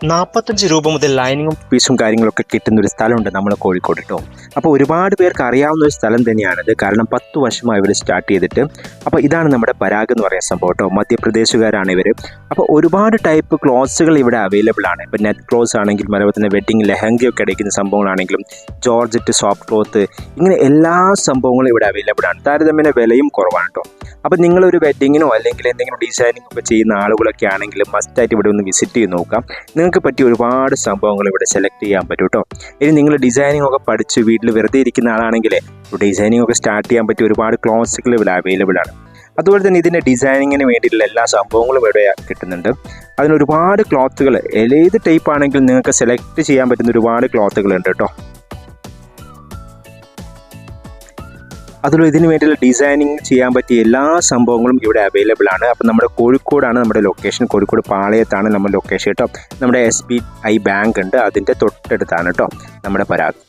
45 രൂപ മുതൽ ലൈനിങ്ങും പീസും കാര്യങ്ങളൊക്കെ കിട്ടുന്ന ഒരു സ്ഥലമുണ്ട് നമ്മുടെ കോഴിക്കോട് കേട്ടോ. അപ്പോൾ ഒരുപാട് പേർക്ക് അറിയാവുന്ന ഒരു സ്ഥലം തന്നെയാണിത്. കാരണം 10 വർഷമായി ഇവർ സ്റ്റാർട്ട് ചെയ്തിട്ട്. അപ്പോൾ ഇതാണ് നമ്മുടെ പരാഗ് എന്ന് പറയുന്ന സംഭവം കേട്ടോ. മധ്യപ്രദേശുകാരാണ് ഇവർ. അപ്പോൾ ഒരുപാട് ടൈപ്പ് ക്ലോത്ത്സുകൾ ഇവിടെ അവൈലബിൾ ആണ്. ഇപ്പോൾ നെറ്റ് ക്ലോത്ത്സ് ആണെങ്കിലും അതുപോലെ തന്നെ വെഡ്ഡിങ് ലെഹങ്കയൊക്കെ അടയ്ക്കുന്ന സംഭവങ്ങളാണെങ്കിലും ജോർജറ്റ് സോഫ്റ്റ് ക്ലോത്ത് ഇങ്ങനെ എല്ലാ സംഭവങ്ങളും ഇവിടെ അവൈലബിൾ ആണ്. താരതമ്യേന വിലയും കുറവാണ് കേട്ടോ. അപ്പോൾ നിങ്ങളൊരു വെഡ്ഡിങ്ങിനോ അല്ലെങ്കിൽ എന്തെങ്കിലും ഡിസൈനിങ് ഒക്കെ ചെയ്യുന്ന ആളുകളൊക്കെ ആണെങ്കിൽ മസ്റ്റായിട്ട് ഇവിടെ ഒന്ന് വിസിറ്റ് ചെയ്ത് നോക്കാം. നിങ്ങൾക്ക് പറ്റിയ ഒരുപാട് സംഭവങ്ങൾ ഇവിടെ സെലക്ട് ചെയ്യാൻ പറ്റും കേട്ടോ. ഇനി നിങ്ങൾ ഡിസൈനിങ് ഒക്കെ പഠിച്ച് വീട്ടിൽ വെറുതെ ഇരിക്കുന്ന ആളാണെങ്കിൽ ഡിസൈനിങ് ഒക്കെ സ്റ്റാർട്ട് ചെയ്യാൻ പറ്റിയ ഒരുപാട് ക്ലോത്ത്സുകൾ ഇവിടെ അവൈലബിൾ ആണ്. അതുപോലെ തന്നെ ഇതിൻ്റെ ഡിസൈനിങ്ങിന് വേണ്ടിയിട്ടുള്ള എല്ലാ സംഭവങ്ങളും ഇവിടെ കിട്ടുന്നുണ്ട്. അതിനൊരുപാട് ക്ലോത്തുകൾ ഏത് ടൈപ്പ് ആണെങ്കിലും നിങ്ങൾക്ക് സെലക്ട് ചെയ്യാൻ പറ്റുന്ന ഒരുപാട് ക്ലോത്തുകളുണ്ട് കേട്ടോ. അതുപോലെ ഇതിന് വേണ്ടിയുള്ള ഡിസൈനിങ് ചെയ്യാൻ പറ്റിയ എല്ലാ സംഭവങ്ങളും ഇവിടെ അവൈലബിൾ ആണ്. അപ്പോൾ നമ്മുടെ കോഴിക്കോടാണ് നമ്മുടെ ലൊക്കേഷൻ. കോഴിക്കോട് പാളയത്താണ് നമ്മുടെ ലൊക്കേഷൻ കേട്ടോ. നമ്മുടെ SBI ബാങ്ക് ഉണ്ട്, അതിൻ്റെ തൊട്ടടുത്താണ് കേട്ടോ നമ്മുടെ പരാഗ്.